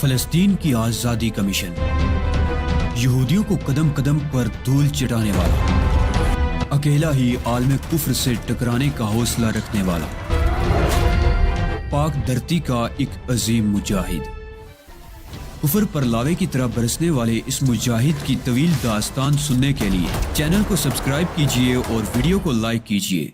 فلسطین کی آزادی کا مشن، یہودیوں کو قدم قدم پر دھول چٹانے والا، اکیلا ہی عالم کفر سے ٹکرانے کا حوصلہ رکھنے والا، پاک دھرتی کا ایک عظیم مجاہد، کفر پر لاوے کی طرح برسنے والے اس مجاہد کی طویل داستان سننے کے لیے چینل کو سبسکرائب کیجئے اور ویڈیو کو لائک کیجئے۔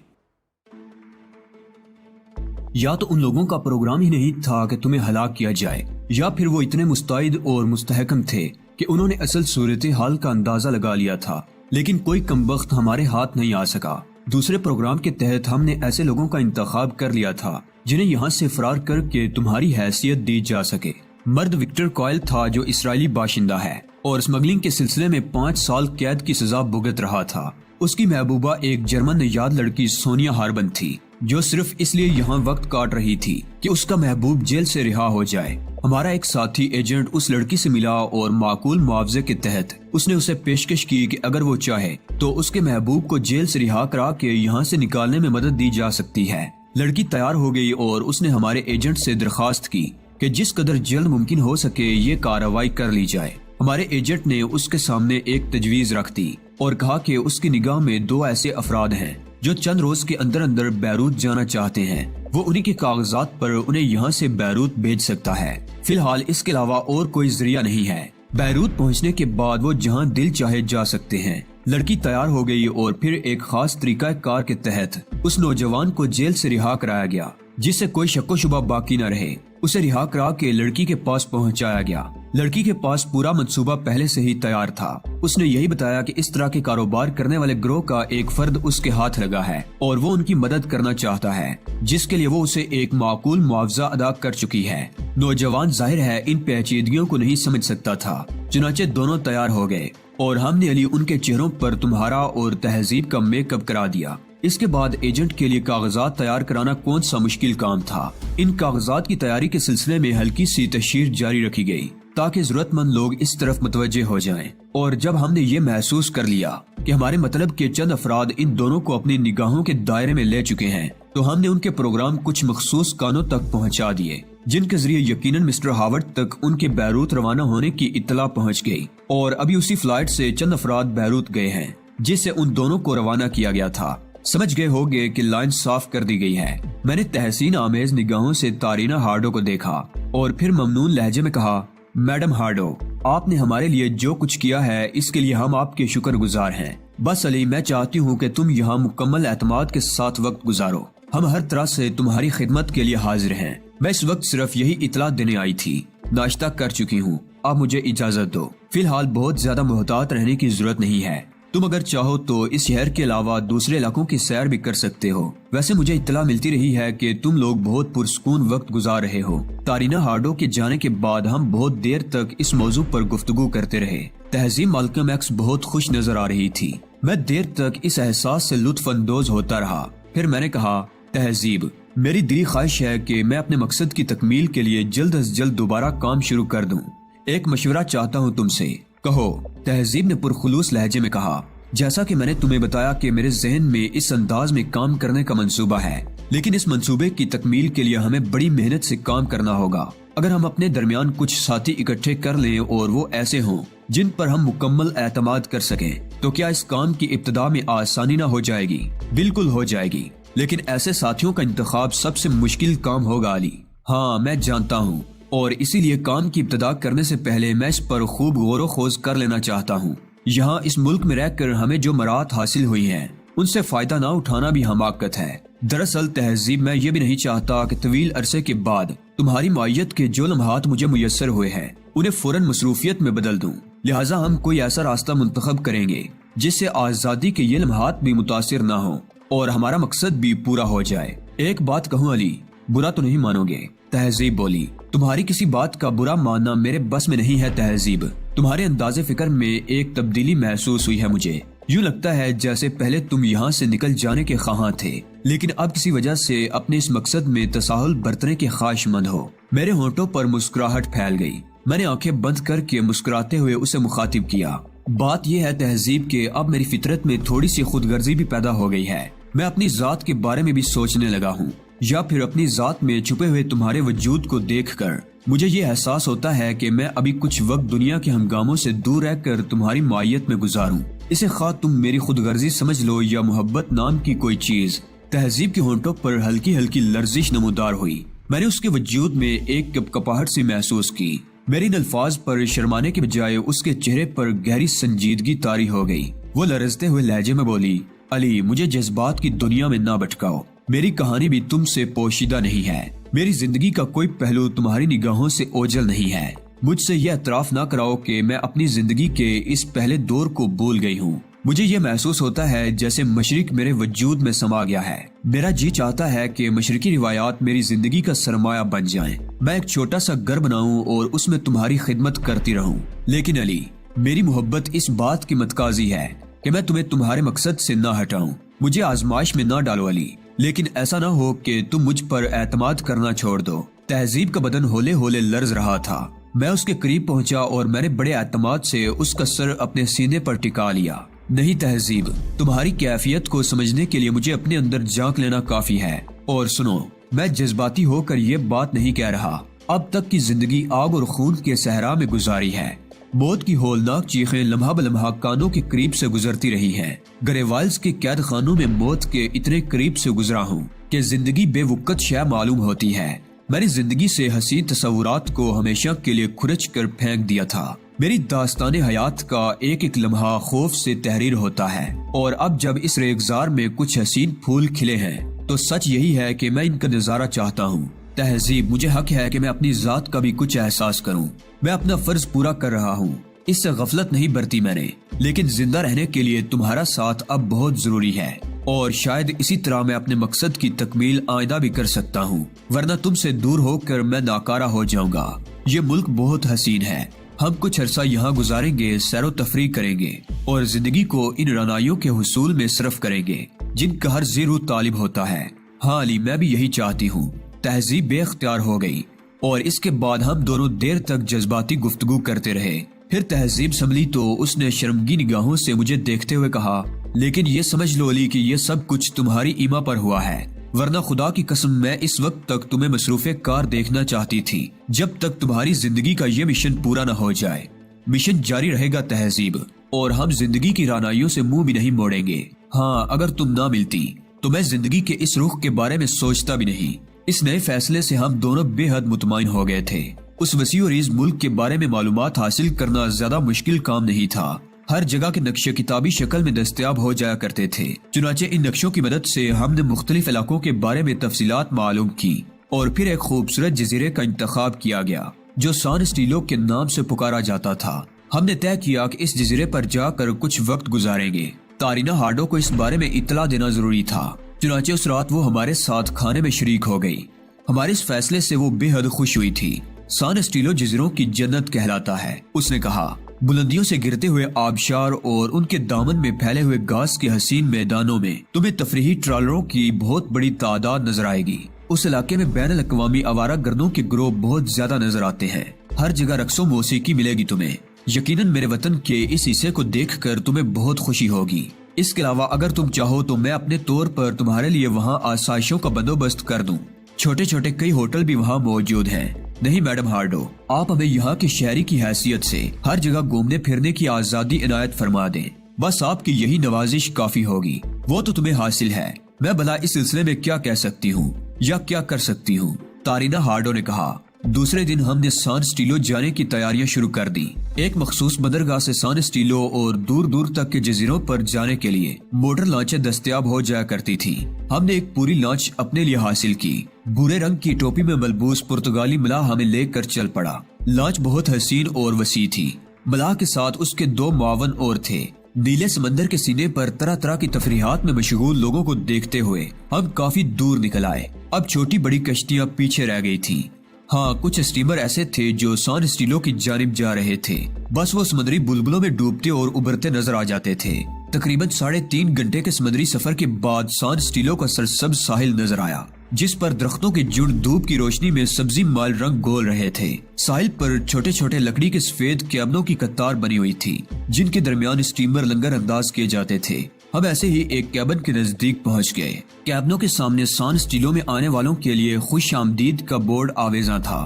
یا تو ان لوگوں کا پروگرام ہی نہیں تھا کہ تمہیں ہلاک کیا جائے، یا پھر وہ اتنے مستعد اور مستحکم تھے کہ انہوں نے اصل صورتحال کا اندازہ لگا لیا تھا، لیکن کوئی کمبخت ہمارے ہاتھ نہیں آ سکا۔ دوسرے پروگرام کے تحت ہم نے ایسے لوگوں کا انتخاب کر لیا تھا جنہیں یہاں سے فرار کر کے تمہاری حیثیت دی جا سکے۔ مرد وکٹر کوئل تھا جو اسرائیلی باشندہ ہے اور اسمگلنگ کے سلسلے میں 5 سال قید کی سزا بھگت رہا تھا۔ اس کی محبوبہ ایک جرمن نژاد لڑکی سونیا ہاربن تھی جو صرف اس لیے یہاں وقت کاٹ رہی تھی کہ اس کا محبوب جیل سے رہا ہو جائے۔ ہمارا ایک ساتھی ایجنٹ اس لڑکی سے ملا اور معقول معاوضے کے تحت اس نے اسے پیشکش کی کہ اگر وہ چاہے تو اس کے محبوب کو جیل سے رہا کرا کے یہاں سے نکالنے میں مدد دی جا سکتی ہے۔ لڑکی تیار ہو گئی اور اس نے ہمارے ایجنٹ سے درخواست کی کہ جس قدر جلد ممکن ہو سکے یہ کارروائی کر لی جائے۔ ہمارے ایجنٹ نے اس کے سامنے ایک تجویز رکھ دی اور کہا کہ اس کی نگاہ میں 2 ایسے افراد ہیں جو چند روز کے اندر اندر بیروت جانا چاہتے ہیں۔ وہ انہی کے کاغذات پر انہیں یہاں سے بیروت بھیج سکتا ہے۔ فی الحال اس کے علاوہ اور کوئی ذریعہ نہیں ہے۔ بیروت پہنچنے کے بعد وہ جہاں دل چاہے جا سکتے ہیں۔ لڑکی تیار ہو گئی اور پھر ایک خاص طریقہ کار کے تحت اس نوجوان کو جیل سے رہا کرایا گیا جس سے کوئی شک و شبہ باقی نہ رہے۔ اسے رہا کرا کے لڑکی کے پاس پہنچایا گیا۔ لڑکی کے پاس پورا منصوبہ پہلے سے ہی تیار تھا۔ اس نے یہی بتایا کہ اس طرح کے کاروبار کرنے والے گروہ کا ایک فرد اس کے ہاتھ لگا ہے اور وہ ان کی مدد کرنا چاہتا ہے، جس کے لیے وہ اسے ایک معقول معاوضہ ادا کر چکی ہے۔ نوجوان ظاہر ہے ان پیچیدگیوں کو نہیں سمجھ سکتا تھا، چنانچہ دونوں تیار ہو گئے اور ہم نے علی ان کے چہروں پر تمہارا اور تہذیب کا میک اپ کرا دیا۔ اس کے بعد ایجنٹ کے لیے کاغذات تیار کرانا کون سا مشکل کام تھا۔ ان کاغذات کی تیاری کے سلسلے میں ہلکی سی تشہیر جاری رکھی گئی تاکہ ضرورت مند لوگ اس طرف متوجہ ہو جائیں، اور جب ہم نے یہ محسوس کر لیا کہ ہمارے مطلب کے چند افراد ان دونوں کو اپنی نگاہوں کے دائرے میں لے چکے ہیں تو ہم نے ان کے پروگرام کچھ مخصوص کانوں تک پہنچا دیے جن کے ذریعے یقیناً مسٹر ہاورڈ تک ان کے بیروت روانہ ہونے کی اطلاع پہنچ گئی، اور ابھی اسی فلائٹ سے چند افراد بیروت گئے ہیں جس سے ان دونوں کو روانہ کیا گیا تھا۔ سمجھ گئے ہوگے کہ لائن صاف کر دی گئی ہے۔ میں نے تحسین آمیز نگاہوں سے تارینہ ہارڈو کو دیکھا اور پھر ممنون لہجے میں کہا، میڈم ہارڈو، آپ نے ہمارے لیے جو کچھ کیا ہے اس کے لیے ہم آپ کے شکر گزار ہیں۔ بس علی، میں چاہتی ہوں کہ تم یہاں مکمل اعتماد کے ساتھ وقت گزارو۔ ہم ہر طرح سے تمہاری خدمت کے لیے حاضر ہیں۔ میں اس وقت صرف یہی اطلاع دینے آئی تھی۔ ناشتہ کر چکی ہوں، آپ مجھے اجازت دو۔ فی الحال بہت زیادہ محتاط رہنے کی ضرورت نہیں ہے۔ تم اگر چاہو تو اس شہر کے علاوہ دوسرے علاقوں کی سیر بھی کر سکتے ہو۔ ویسے مجھے اطلاع ملتی رہی ہے کہ تم لوگ بہت پرسکون وقت گزار رہے ہو۔ تارینہ ہارڈو کے جانے کے بعد ہم بہت دیر تک اس موضوع پر گفتگو کرتے رہے۔ تہذیب مالکم ایکس بہت خوش نظر آ رہی تھی۔ میں دیر تک اس احساس سے لطف اندوز ہوتا رہا۔ پھر میں نے کہا، تہذیب، میری دلی خواہش ہے کہ میں اپنے مقصد کی تکمیل کے لیے جلد از جلد دوبارہ کام شروع کر دوں۔ ایک مشورہ چاہتا ہوں تم سے۔ کہو، تہذیب نے پرخلوص لہجے میں کہا۔ جیسا کہ میں نے تمہیں بتایا کہ میرے ذہن میں اس انداز میں کام کرنے کا منصوبہ ہے، لیکن اس منصوبے کی تکمیل کے لیے ہمیں بڑی محنت سے کام کرنا ہوگا۔ اگر ہم اپنے درمیان کچھ ساتھی اکٹھے کر لیں اور وہ ایسے ہوں جن پر ہم مکمل اعتماد کر سکیں تو کیا اس کام کی ابتدا میں آسانی نہ ہو جائے گی؟ بالکل ہو جائے گی، لیکن ایسے ساتھیوں کا انتخاب سب سے مشکل کام ہوگا علی۔ ہاں میں جانتا ہوں، اور اسی لیے کام کی ابتدا کرنے سے پہلے میں اس پر خوب غور و خوض کر لینا چاہتا ہوں۔ یہاں اس ملک میں رہ کر ہمیں جو مراحت حاصل ہوئی ہیں ان سے فائدہ نہ اٹھانا بھی حماقت ہے۔ دراصل تہذیب، میں یہ بھی نہیں چاہتا کہ طویل عرصے کے بعد تمہاری معیت کے جو لمحات مجھے میسر ہوئے ہیں انہیں فوراً مصروفیت میں بدل دوں۔ لہٰذا ہم کوئی ایسا راستہ منتخب کریں گے جس سے آزادی کے یہ لمحات بھی متاثر نہ ہوں اور ہمارا مقصد بھی پورا ہو جائے۔ ایک بات کہوں علی، برا تو نہیں مانو گے؟ تہذیب بولی۔ تمہاری کسی بات کا برا ماننا میرے بس میں نہیں ہے تہذیب۔ تمہارے انداز فکر میں ایک تبدیلی محسوس ہوئی ہے مجھے۔ یوں لگتا ہے جیسے پہلے تم یہاں سے نکل جانے کے خواہاں تھے، لیکن اب کسی وجہ سے اپنے اس مقصد میں تساہل برتنے کے خواہش مند ہو۔ میرے ہونٹوں پر مسکراہٹ پھیل گئی۔ میں نے آنکھیں بند کر کے مسکراتے ہوئے اسے مخاطب کیا۔ بات یہ ہے تہذیب کہ اب میری فطرت میں تھوڑی سی خود غرضی بھی پیدا ہو گئی ہے۔ میں اپنی ذات کے بارے میں بھی سوچنے لگا ہوں، یا پھر اپنی ذات میں چھپے ہوئے تمہارے وجود کو دیکھ کر مجھے یہ احساس ہوتا ہے کہ میں ابھی کچھ وقت دنیا کے ہنگاموں سے دور رہ کر تمہاری معیت میں گزاروں، اسے خواہ تم میری خود غرضی سمجھ لو یا محبت نام کی کوئی چیز۔ تہذیب کے ہونٹوں پر ہلکی ہلکی لرزش نمودار ہوئی۔ میں نے اس کے وجود میں ایک کپکپاہٹ سی محسوس کی۔ میری ان الفاظ پر شرمانے کے بجائے اس کے چہرے پر گہری سنجیدگی طاری ہو گئی۔ وہ لرزتے ہوئے لہجے میں بولی، علی، مجھے جذبات کی دنیا میں نہ بھٹکاؤ، میری کہانی بھی تم سے پوشیدہ نہیں ہے، میری زندگی کا کوئی پہلو تمہاری نگاہوں سے اوجھل نہیں ہے۔ مجھ سے یہ اعتراف نہ کراؤ کہ میں اپنی زندگی کے اس پہلے دور کو بھول گئی ہوں۔ مجھے یہ محسوس ہوتا ہے جیسے مشرق میرے وجود میں سما گیا ہے۔ میرا جی چاہتا ہے کہ مشرقی روایات میری زندگی کا سرمایہ بن جائیں، میں ایک چھوٹا سا گھر بناؤں اور اس میں تمہاری خدمت کرتی رہوں۔ لیکن علی، میری محبت اس بات کی متقاضی ہے کہ میں تمہیں تمہارے مقصد سے نہ ہٹاؤں۔ مجھے آزمائش میں نہ ڈالو علی، لیکن ایسا نہ ہو کہ تم مجھ پر اعتماد کرنا چھوڑ دو۔ تہذیب کا بدن ہولے ہولے لرز رہا تھا۔ میں اس کے قریب پہنچا اور میں نے بڑے اعتماد سے اس کا سر اپنے سینے پر ٹکا لیا۔ نہیں تہذیب، تمہاری کیفیت کو سمجھنے کے لیے مجھے اپنے اندر جھانک لینا کافی ہے۔ اور سنو، میں جذباتی ہو کر یہ بات نہیں کہہ رہا۔ اب تک کی زندگی آگ اور خون کے صحرا میں گزاری ہے۔ موت کی ہولناک چیخیں لمحہ بلمحہ کانوں کے قریب سے گزرتی رہی ہیں۔ گریوالز کے قید خانوں میں موت کے اتنے قریب سے گزرا ہوں کہ زندگی بے وقت شے معلوم ہوتی ہے۔ میں نے زندگی سے حسین تصورات کو ہمیشہ کے لیے کھرچ کر پھینک دیا تھا۔ میری داستان حیات کا ایک ایک لمحہ خوف سے تحریر ہوتا ہے، اور اب جب اس ریگزار میں کچھ حسین پھول کھلے ہیں تو سچ یہی ہے کہ میں ان کا نظارہ چاہتا ہوں۔ تہذیب، مجھے حق ہے کہ میں اپنی ذات کا بھی کچھ احساس کروں۔ میں اپنا فرض پورا کر رہا ہوں، اس سے غفلت نہیں برتی میں نے، لیکن زندہ رہنے کے لیے تمہارا ساتھ اب بہت ضروری ہے، اور شاید اسی طرح میں اپنے مقصد کی تکمیل آئندہ بھی کر سکتا ہوں، ورنہ تم سے دور ہو کر میں ناکارہ ہو جاؤں گا۔ یہ ملک بہت حسین ہے، ہم کچھ عرصہ یہاں گزاریں گے، سیر و تفریح کریں گے اور زندگی کو ان رعنائیوں کے حصول میں صرف کریں گے جن کا ہر زیرو طالب ہوتا ہے۔ ہاں علی، میں بھی یہی چاہتی ہوں۔ تہذیب بے اختیار ہو گئی اور اس کے بعد ہم دونوں دیر تک جذباتی گفتگو کرتے رہے۔ پھر تہذیب سنبھلی تو اس نے شرمگی نگاہوں سے مجھے دیکھتے ہوئے کہا، لیکن یہ سمجھ لو علی کہ یہ سب کچھ تمہاری ایما پر ہوا ہے، ورنہ خدا کی قسم میں اس وقت تک تمہیں مصروف کار دیکھنا چاہتی تھی جب تک تمہاری زندگی کا یہ مشن پورا نہ ہو جائے۔ مشن جاری رہے گا تہذیب، اور ہم زندگی کی رعنائیوں سے منہ بھی نہیں موڑیں گے۔ ہاں، اگر تم نہ ملتی تو میں زندگی کے اس رخ کے بارے میں سوچتا بھی نہیں۔ اس نئے فیصلے سے ہم دونوں بے حد مطمئن ہو گئے تھے۔ اس وسیع و عریض ملک کے بارے میں معلومات حاصل کرنا زیادہ مشکل کام نہیں تھا۔ ہر جگہ کے نقشے کتابی شکل میں دستیاب ہو جایا کرتے تھے، چنانچہ ان نقشوں کی مدد سے ہم نے مختلف علاقوں کے بارے میں تفصیلات معلوم کی، اور پھر ایک خوبصورت جزیرے کا انتخاب کیا گیا جو سان اسٹیلو کے نام سے پکارا جاتا تھا۔ ہم نے طے کیا کہ اس جزیرے پر جا کر کچھ وقت گزاریں گے۔ تارینا ہارڈو کو اس بارے میں اطلاع دینا ضروری تھا، چنانچہ اس رات وہ ہمارے ساتھ کھانے میں شریک ہو گئی۔ ہمارے اس فیصلے سے وہ بے حد خوش ہوئی تھی۔ سان اسٹیلو جزیروں کی جنت کہلاتا ہے، اس نے کہا۔ بلندیوں سے گرتے ہوئے آبشار اور ان کے دامن میں پھیلے ہوئے گھاس کے حسین میدانوں میں تمہیں تفریحی ٹرالروں کی بہت بڑی تعداد نظر آئے گی۔ اس علاقے میں بین الاقوامی آوارہ گردوں کے گروہ بہت زیادہ نظر آتے ہیں۔ ہر جگہ رقص و موسیقی ملے گی تمہیں۔ یقیناً میرے وطن کے اس حصے کو دیکھ کر تمہیں بہت خوشی ہوگی۔ اس کے علاوہ اگر تم چاہو تو میں اپنے طور پر تمہارے لیے وہاں آسائشوں کا بندوبست کر دوں۔ چھوٹے چھوٹے کئی ہوٹل بھی وہاں موجود ہیں۔ نہیں میڈم ہارڈو، آپ ہمیں یہاں کے شہری کی حیثیت سے ہر جگہ گھومنے پھرنے کی آزادی عنایت فرما دیں، بس آپ کی یہی نوازش کافی ہوگی۔ وہ تو تمہیں حاصل ہے، میں بھلا اس سلسلے میں کیا کہہ سکتی ہوں یا کیا کر سکتی ہوں؟ تارینا ہارڈو نے کہا۔ دوسرے دن ہم نے سان اسٹیلو جانے کی تیاریاں شروع کر دی۔ ایک مخصوص بندرگاہ سے سان اسٹیلو اور دور دور تک کے جزیروں پر جانے کے لیے موٹر لانچیں دستیاب ہو جایا کرتی تھی۔ ہم نے ایک پوری لانچ اپنے لیے حاصل کی۔ بھورے رنگ کی ٹوپی میں ملبوس پرتگالی ملاح ہمیں لے کر چل پڑا۔ لانچ بہت حسین اور وسیع تھی۔ ملاح کے ساتھ اس کے 2 معاون اور تھے۔ نیلے سمندر کے سینے پر طرح طرح کی تفریحات میں مشغول لوگوں کو دیکھتے ہوئے ہم کافی دور نکل آئے۔ اب چھوٹی بڑی کشتیاں پیچھے رہ گئی تھیں۔ ہاں، کچھ اسٹیمر ایسے تھے جو سان اسٹیلو کی جانب جا رہے تھے، بس وہ سمندری بلبلوں میں ڈوبتے اور ابھرتے نظر آ جاتے تھے۔ تقریباً 3.5 گھنٹے کے سمندری سفر کے بعد سان اسٹیلو کا سرسبز ساحل نظر آیا، جس پر درختوں کے جھنڈ دھوپ کی روشنی میں سبزی مائل رنگ گول رہے تھے۔ ساحل پر چھوٹے چھوٹے لکڑی کے سفید کیبنوں کی قطار بنی ہوئی تھی، جن کے درمیان اسٹیمر لنگر انداز کیے جاتے تھے۔ ہم ایسے ہی ایک کیبن کے نزدیک پہنچ گئے۔ کیبنوں کے سامنے سان اسٹیلو میں آنے والوں کے لیے خوش آمدید کا بورڈ آویزاں تھا۔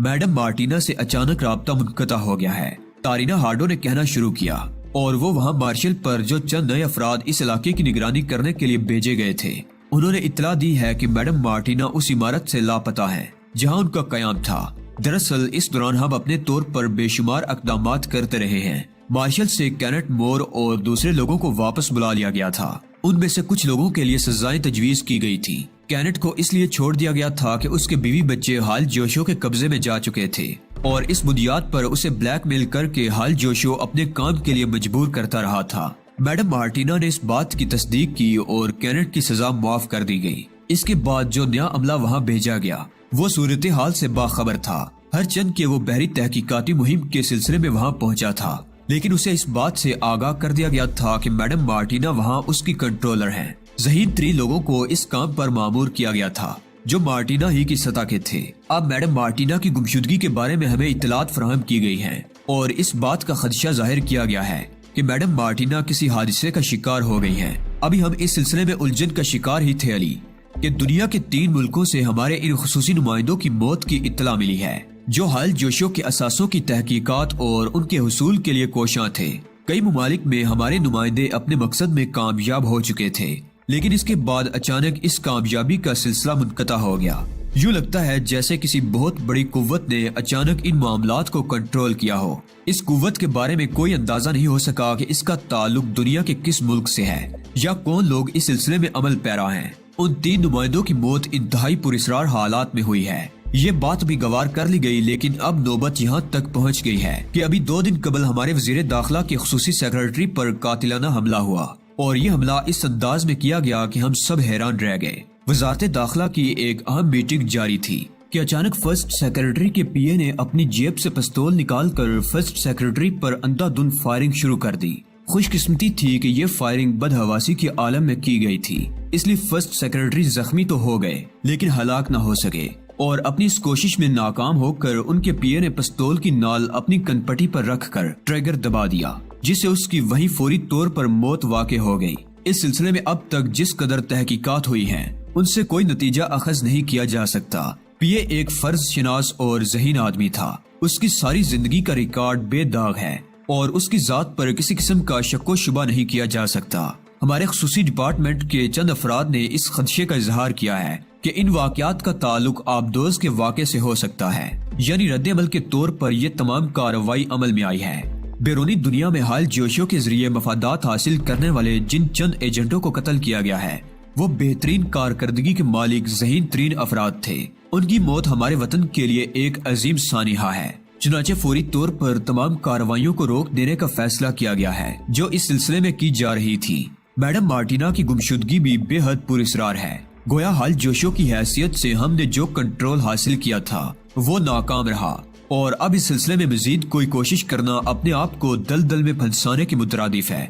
میڈم مارٹینا سے اچانک رابطہ منقطع ہو گیا ہے، تارینا ہارڈو نے کہنا شروع کیا، اور وہ وہاں مارشل پر جو چند نئے افراد اس علاقے کی نگرانی کرنے کے لیے بھیجے گئے تھے، انہوں نے اطلاع دی ہے کہ میڈم مارٹینا اس عمارت سے لاپتہ ہیں جہاں ان کا قیام تھا۔ دراصل اس دوران ہم اپنے طور پر بے شمار اقدامات کرتے رہے ہیں۔ مارشل سے کینٹ مور اور دوسرے لوگوں کو واپس بلا لیا گیا تھا۔ ان میں سے کچھ لوگوں کے لیے سزائیں تجویز کی گئی تھی۔ کینٹ کو اس لیے چھوڑ دیا گیا تھا کہ اس کے بیوی بچے حال جوشو کے قبضے میں جا چکے تھے، اور اس بنیاد پر اسے بلیک میل کر کے حال جوشو اپنے کام کے لیے مجبور کرتا رہا تھا۔ میڈم مارٹینا نے اس بات کی تصدیق کی اور کینٹ کی سزا معاف کر دی گئی۔ اس کے بعد جو نیا عملہ وہاں بھیجا گیا وہ صورتحال سے باخبر تھا، ہر چند کہ وہ بحری تحقیقاتی مہم کے سلسلے میں وہاں پہنچا تھا، لیکن اسے اس بات سے آگاہ کر دیا گیا تھا کہ میڈم مارٹینا وہاں اس کی کنٹرولر ہیں۔ ذہین ترین لوگوں کو اس کام پر مامور کیا گیا تھا جو مارٹینا ہی کی سطح کے تھے۔ اب میڈم مارٹینا کی گمشدگی کے بارے میں ہمیں اطلاعات فراہم کی گئی ہیں، اور اس بات کا خدشہ ظاہر کیا گیا ہے کہ میڈم مارٹینا کسی حادثے کا شکار ہو گئی ہیں۔ ابھی ہم اس سلسلے میں الجھن کا شکار ہی تھے علی، کہ دنیا کے 3 ملکوں سے ہمارے ان خصوصی نمائندوں کی موت کی اطلاع ملی ہے جو حال جوشو کے اثاثوں کی تحقیقات اور ان کے حصول کے لیے کوشاں تھے۔ کئی ممالک میں ہمارے نمائندے اپنے مقصد میں کامیاب ہو چکے تھے، لیکن اس کے بعد اچانک اس کامیابی کا سلسلہ منقطع ہو گیا۔ یوں لگتا ہے جیسے کسی بہت بڑی قوت نے اچانک ان معاملات کو کنٹرول کیا ہو۔ اس قوت کے بارے میں کوئی اندازہ نہیں ہو سکا کہ اس کا تعلق دنیا کے کس ملک سے ہے یا کون لوگ اس سلسلے میں عمل پیرا ہیں۔ ان 3 نمائندوں کی موت انتہائی پراسرار حالات میں ہوئی ہے، یہ بات بھی گوار کر لی گئی، لیکن اب نوبت یہاں تک پہنچ گئی ہے کہ ابھی 2 دن قبل ہمارے وزیر داخلہ کے خصوصی سیکرٹری پر قاتلانہ حملہ ہوا، اور یہ حملہ اس انداز میں کیا گیا کہ ہم سب حیران رہ گئے۔ وزارت داخلہ کی ایک اہم میٹنگ جاری تھی کہ اچانک فرسٹ سیکرٹری کے پی اے نے اپنی جیب سے پستول نکال کر فرسٹ سیکرٹری پر اندھا دھند فائرنگ شروع کر دی۔ خوش قسمتی تھی کہ یہ فائرنگ بدحواسی کے عالم میں کی گئی تھی، اس لیے فرسٹ سیکرٹری زخمی تو ہو گئے لیکن ہلاک نہ ہو سکے، اور اپنی اس کوشش میں ناکام ہو کر ان کے پی اے نے پستول کی نال اپنی کن پٹی پر رکھ کر ٹریگر دبا دیا، جس سے اس کی وہیں فوری طور پر موت واقع ہو گئی۔ اس سلسلے میں اب تک جس قدر تحقیقات ہوئی ہیں ان سے کوئی نتیجہ اخذ نہیں کیا جا سکتا۔ پی اے ایک فرض شناس اور ذہین آدمی تھا، اس کی ساری زندگی کا ریکارڈ بے داغ ہے اور اس کی ذات پر کسی قسم کا شک و شبہ نہیں کیا جا سکتا۔ ہمارے خصوصی ڈپارٹمنٹ کے چند افراد نے اس خدشے کا اظہار کیا ہے کہ ان واقعات کا تعلق آبدوز کے واقعے سے ہو سکتا ہے، یعنی رد عمل کے طور پر یہ تمام کارروائی عمل میں آئی ہے۔ بیرونی دنیا میں حال جوشو کے ذریعے مفادات حاصل کرنے والے جن چند ایجنٹوں کو قتل کیا گیا ہے وہ بہترین کارکردگی کے مالک ذہین ترین افراد تھے۔ ان کی موت ہمارے وطن کے لیے ایک عظیم سانحہ ہے، چنانچہ فوری طور پر تمام کارروائیوں کو روک دینے کا فیصلہ کیا گیا ہے جو اس سلسلے میں کی جا رہی تھی۔ میڈم مارٹینا کی گمشدگی بھی بے حد پراسرار ہے، گویا حال جوشو کی حیثیت سے ہم نے جو کنٹرول حاصل کیا تھا وہ ناکام رہا، اور اب اس سلسلے میں مزید کوئی کوشش کرنا اپنے آپ کو دلدل میں پھنسانے کے مترادف ہے۔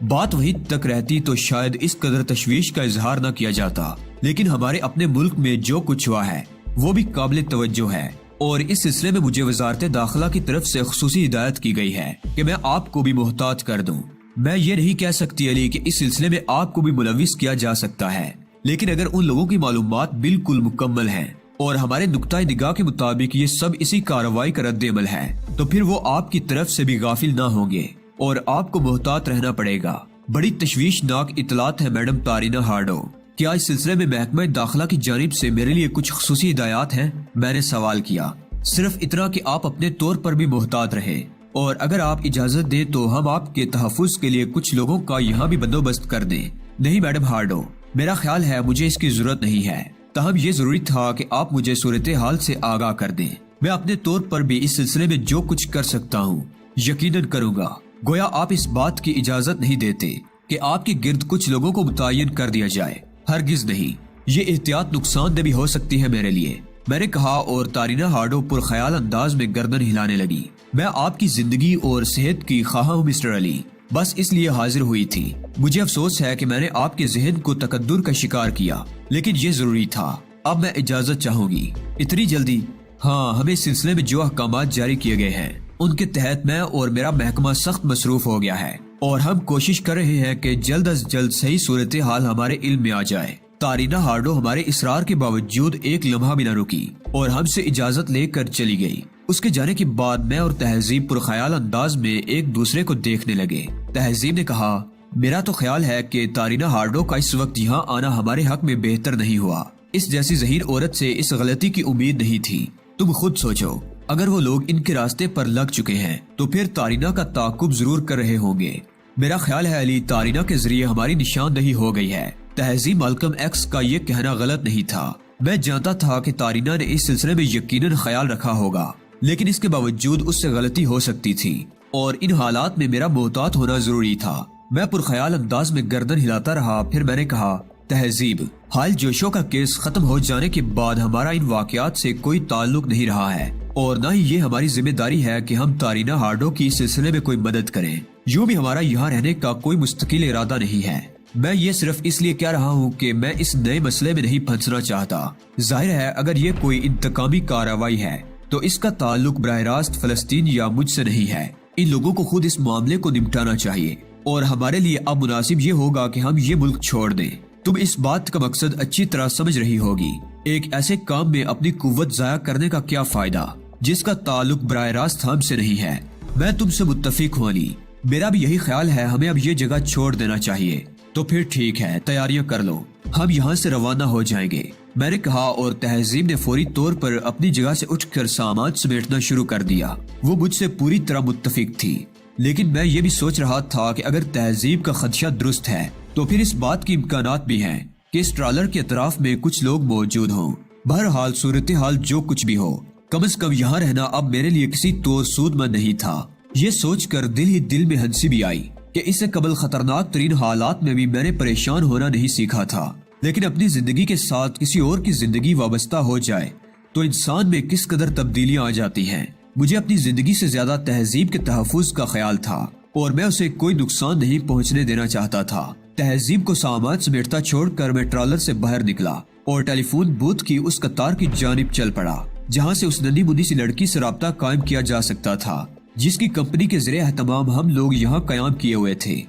بات وہیں تک رہتی تو شاید اس قدر تشویش کا اظہار نہ کیا جاتا، لیکن ہمارے اپنے ملک میں جو کچھ ہوا ہے وہ بھی قابل توجہ ہے، اور اس سلسلے میں مجھے وزارت داخلہ کی طرف سے خصوصی ہدایت کی گئی ہے کہ میں آپ کو بھی محتاط کر دوں۔ میں یہ نہیں کہہ سکتی علی کہ اس سلسلے میں آپ کو بھی ملوث کیا جا سکتا ہے، لیکن اگر ان لوگوں کی معلومات بالکل مکمل ہیں اور ہمارے نقطۂ نگاہ کے مطابق یہ سب اسی کارروائی کا رد عمل ہے تو پھر وہ آپ کی طرف سے بھی غافل نہ ہوں گے اور آپ کو محتاط رہنا پڑے گا۔ بڑی تشویشناک اطلاعات ہے میڈم تارینا ہارڈو، کیا اس سلسلے میں محکمہ داخلہ کی جانب سے میرے لیے کچھ خصوصی ہدایات ہیں؟ میں نے سوال کیا۔ صرف اتنا کہ آپ اپنے طور پر بھی محتاط رہیں، اور اگر آپ اجازت دیں تو ہم آپ کے تحفظ کے لیے کچھ لوگوں کا یہاں بھی بندوبست کر دیں۔ نہیں میڈم ہارڈو، میرا خیال ہے مجھے اس کی ضرورت نہیں ہے، تاہم یہ ضروری تھا کہ آپ مجھے صورتحال سے آگاہ کر دیں۔ میں اپنے طور پر بھی اس سلسلے میں جو کچھ کر سکتا ہوں یقیناً کروں گا۔ گویا آپ اس بات کی اجازت نہیں دیتے کہ آپ کے گرد کچھ لوگوں کو متعین کر دیا جائے، ہرگز نہیں، یہ احتیاط نقصان دہ بھی ہو سکتی ہے میرے لیے، میں نے کہا، اور تارینا ہارڈو پر خیال انداز میں گردن ہلانے لگی۔ میں آپ کی زندگی اور صحت کی خواہاں ہوں مسٹر علی، بس اس لیے حاضر ہوئی تھی۔ مجھے افسوس ہے کہ میں نے آپ کے ذہن کو تقدر کا شکار کیا، لیکن یہ ضروری تھا۔ اب میں اجازت چاہوں گی۔ اتنی جلدی؟ ہاں، ہمیں اس سلسلے میں جو احکامات جاری کیے گئے ہیں ان کے تحت میں اور میرا محکمہ سخت مصروف ہو گیا ہے، اور ہم کوشش کر رہے ہیں کہ جلد از جلد صحیح صورتحال ہمارے علم میں آ جائے۔ تارینہ ہارڈو ہمارے اصرار کے باوجود ایک لمحہ بھی نہ رکی اور ہم سے اجازت لے کر چلی گئی۔ اس کے جانے کے بعد میں اور تہذیب پرخیال انداز میں ایک دوسرے کو دیکھنے لگے۔ تہذیب نے کہا، میرا تو خیال ہے کہ تارینہ ہارڈو کا اس وقت یہاں آنا ہمارے حق میں بہتر نہیں ہوا۔ اس جیسی ذہین عورت سے اس غلطی کی امید نہیں تھی۔ تم خود سوچو، اگر وہ لوگ ان کے راستے پر لگ چکے ہیں تو پھر تارینہ کا تعاقب ضرور کر رہے ہوں گے۔ میرا خیال ہے علی، تارینہ کے ذریعے ہماری نشاندہی ہو گئی ہے۔ تہذیب مالکم ایکس کا یہ کہنا غلط نہیں تھا۔ میں جانتا تھا کہ تارینہ نے اس سلسلے میں یقیناً خیال رکھا ہوگا، لیکن اس کے باوجود اس سے غلطی ہو سکتی تھی اور ان حالات میں میرا محتاط ہونا ضروری تھا۔ میں پرخیال انداز میں گردن ہلاتا رہا، پھر میں نے کہا، تہذیب، حال جوشو کا کیس ختم ہو جانے کے بعد ہمارا ان واقعات سے کوئی تعلق نہیں رہا ہے اور نہ ہی یہ ہماری ذمہ داری ہے کہ ہم تارینہ ہارڈو کی اس سلسلے میں کوئی مدد کریں۔ یوں بھی ہمارا یہاں رہنے کا کوئی مستقل ارادہ نہیں ہے۔ میں یہ صرف اس لیے کہہ رہا ہوں کہ میں اس نئے مسئلے میں نہیں پھنسنا چاہتا۔ ظاہر ہے اگر یہ کوئی انتقامی کارروائی ہے تو اس کا تعلق براہ راست فلسطین یا مجھ سے نہیں ہے۔ ان لوگوں کو خود اس معاملے کو نمٹانا چاہیے اور ہمارے لیے اب مناسب یہ ہوگا کہ ہم یہ ملک چھوڑ دیں۔ تم اس بات کا مقصد اچھی طرح سمجھ رہی ہوگی۔ ایک ایسے کام میں اپنی قوت ضائع کرنے کا کیا فائدہ جس کا تعلق براہ راست ہم سے نہیں ہے۔ میں تم سے متفق ہوں علی، میرا بھی یہی خیال ہے، ہمیں اب یہ جگہ چھوڑ دینا چاہیے۔ تو پھر ٹھیک ہے، تیاریاں کر لو، ہم یہاں سے روانہ ہو جائیں گے، میں نے کہا، اور تہذیب نے فوری طور پر اپنی جگہ سے اٹھ کر سامان سمیٹنا شروع کر دیا۔ وہ مجھ سے پوری طرح متفق تھی، لیکن میں یہ بھی سوچ رہا تھا کہ اگر تہذیب کا خدشہ درست ہے تو پھر اس بات کی امکانات بھی ہیں کہ اس ٹرالر کے اطراف میں کچھ لوگ موجود ہوں۔ بہرحال صورتحال جو کچھ بھی ہو، کم از کم یہاں رہنا اب میرے لیے کسی طور سود مند نہیں تھا۔ یہ سوچ کر دل ہی دل میں ہنسی بھی آئی کہ اس سے قبل خطرناک ترین حالات میں بھی میں نے پریشان ہونا نہیں سیکھا تھا، لیکن اپنی زندگی کے ساتھ کسی اور کی زندگی وابستہ ہو جائے تو انسان میں کس قدر تبدیلیاں آ جاتی ہیں۔ مجھے اپنی زندگی سے زیادہ تہذیب کے تحفظ کا خیال تھا اور میں اسے کوئی نقصان نہیں پہنچنے دینا چاہتا تھا۔ تہذیب کو سامان سمیٹتا چھوڑ کر میں ٹرالر سے باہر نکلا اور ٹیلی فون بوتھ کی اس قطار کی جانب چل پڑا جہاں سے اس ننھی منھی سی لڑکی سے رابطہ قائم کیا جا سکتا تھا جس کی کمپنی کے زیر اہتمام ہم لوگ یہاں قیام کیے ہوئے تھے۔